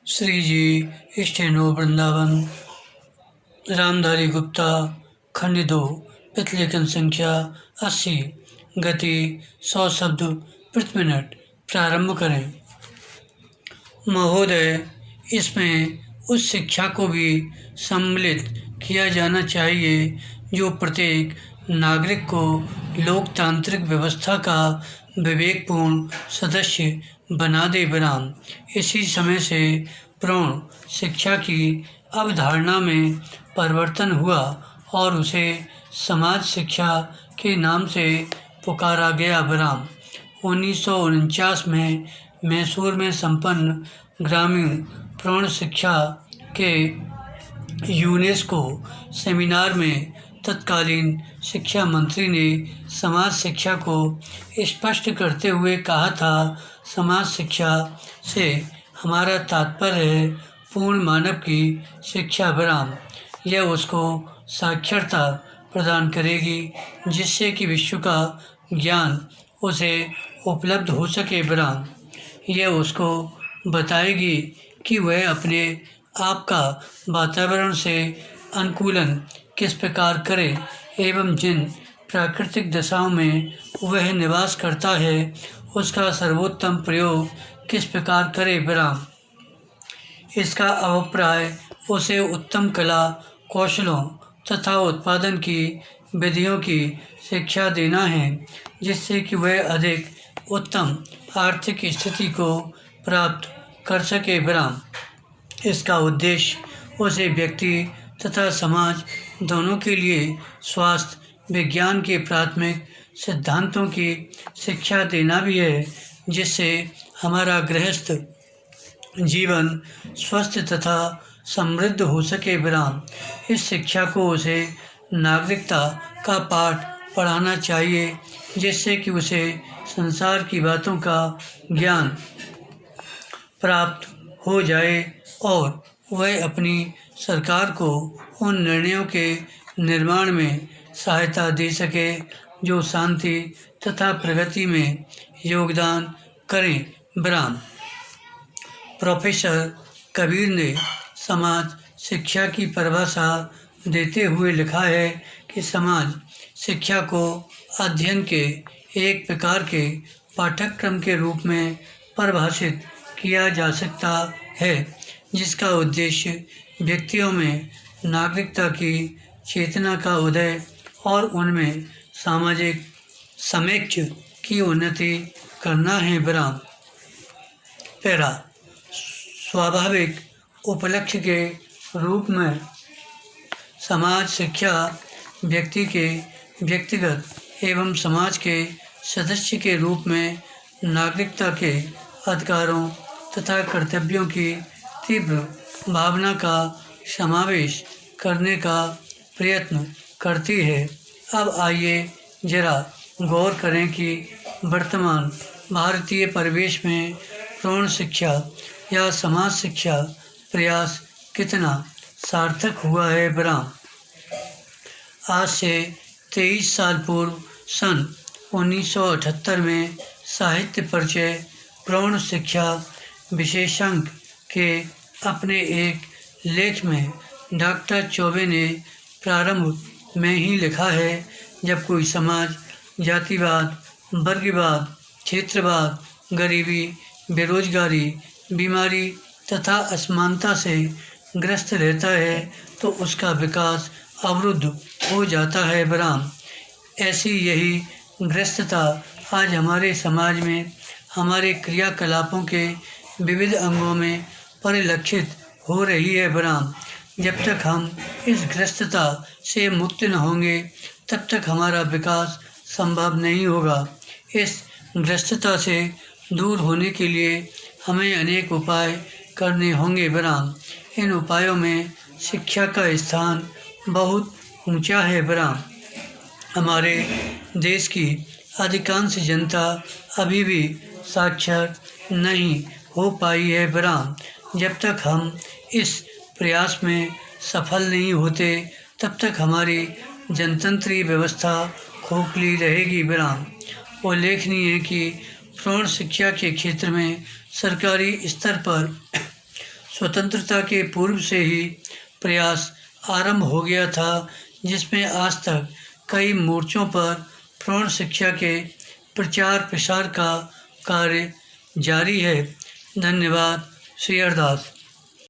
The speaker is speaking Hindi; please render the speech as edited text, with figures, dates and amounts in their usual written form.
श्री जी स्टेनो वृंदावन रामधारी गुप्ता खंड 2 प्रतिलेखन संख्या 80 गति 100 शब्द प्रति मिनट। प्रारंभ करें। महोदय, इसमें उस शिक्षा को भी सम्मिलित किया जाना चाहिए जो प्रत्येक नागरिक को लोकतांत्रिक व्यवस्था का विवेकपूर्ण सदस्य बना दे। बराम इसी समय से प्रौढ़ शिक्षा की अवधारणा में परिवर्तन हुआ और उसे समाज शिक्षा के नाम से पुकारा गया। बराम 1949 में मैसूर में संपन्न ग्रामीण प्रौढ़ शिक्षा के यूनेस्को सेमिनार में तत्कालीन शिक्षा मंत्री ने समाज शिक्षा को स्पष्ट करते हुए कहा था, समाज शिक्षा से हमारा तात्पर्य है पूर्ण मानव की शिक्षा। बराम यह उसको साक्षरता प्रदान करेगी जिससे कि विश्व का ज्ञान उसे उपलब्ध हो सके। बराम यह उसको बताएगी कि वह अपने आप का वातावरण से अनुकूलन किस प्रकार करे एवं जिन प्राकृतिक दशाओं में वह निवास करता है उसका सर्वोत्तम प्रयोग किस प्रकार करे। बराम इसका अभिप्राय उसे उत्तम कला कौशलों तथा उत्पादन की विधियों की शिक्षा देना है जिससे कि वह अधिक उत्तम आर्थिक स्थिति को प्राप्त कर सके। बराम इसका उद्देश्य उसे व्यक्ति तथा समाज दोनों के लिए स्वास्थ्य विज्ञान के प्राथमिक सिद्धांतों की शिक्षा देना भी है जिससे हमारा गृहस्थ जीवन स्वस्थ तथा समृद्ध हो सके। बराम इस शिक्षा को उसे नागरिकता का पाठ पढ़ाना चाहिए जिससे कि उसे संसार की बातों का ज्ञान प्राप्त हो जाए और वह अपनी सरकार को उन निर्णयों के निर्माण में सहायता दे सके जो शांति तथा प्रगति में योगदान करें। बराम प्रोफेसर कबीर ने समाज शिक्षा की परिभाषा देते हुए लिखा है कि समाज शिक्षा को अध्ययन के एक प्रकार के पाठ्यक्रम के रूप में परिभाषित किया जा सकता है जिसका उद्देश्य व्यक्तियों में नागरिकता की चेतना का उदय और उनमें सामाजिक समेक्ष की उन्नति करना है। बराम पैरा स्वाभाविक उपलक्ष्य के रूप में समाज शिक्षा व्यक्ति के व्यक्तिगत एवं समाज के सदस्य के रूप में नागरिकता के अधिकारों तथा कर्तव्यों की तीव्र भावना का समावेश करने का प्रयत्न करती है। अब आइए जरा गौर करें कि वर्तमान भारतीय परिवेश में प्रौढ़ शिक्षा या समाज शिक्षा प्रयास कितना सार्थक हुआ है। बराम आज से 23 साल पूर्व सन 1978 में साहित्य परिचय प्रौढ़ शिक्षा विशेषांक के अपने एक लेख में डॉक्टर चौबे ने प्रारंभ में ही लिखा है, जब कोई समाज जातिवाद, वर्गवाद, क्षेत्रवाद, गरीबी, बेरोजगारी, बीमारी तथा असमानता से ग्रस्त रहता है तो उसका विकास अवरुद्ध हो जाता है। बराम ऐसी यही ग्रस्तता आज हमारे समाज में हमारे क्रियाकलापों के विविध अंगों में परिलक्षित हो रही है। बराम जब तक हम इस ग्रस्तता से मुक्त न होंगे तब तक हमारा विकास संभव नहीं होगा। इस ग्रस्तता से दूर होने के लिए हमें अनेक उपाय करने होंगे। बराम इन उपायों में शिक्षा का स्थान बहुत ऊंचा है। बराम हमारे देश की अधिकांश जनता अभी भी साक्षर नहीं हो पाई है। बराम जब तक हम इस प्रयास में सफल नहीं होते तब तक हमारी जनतंत्रीय व्यवस्था खोखली रहेगी। बराम उल्लेखनीय है कि प्रौढ़ शिक्षा के क्षेत्र में सरकारी स्तर पर स्वतंत्रता के पूर्व से ही प्रयास आरंभ हो गया था, जिसमें आज तक कई मोर्चों पर प्रौढ़ शिक्षा के प्रचार प्रसार का कार्य जारी है। धन्यवाद। श्री हरदास।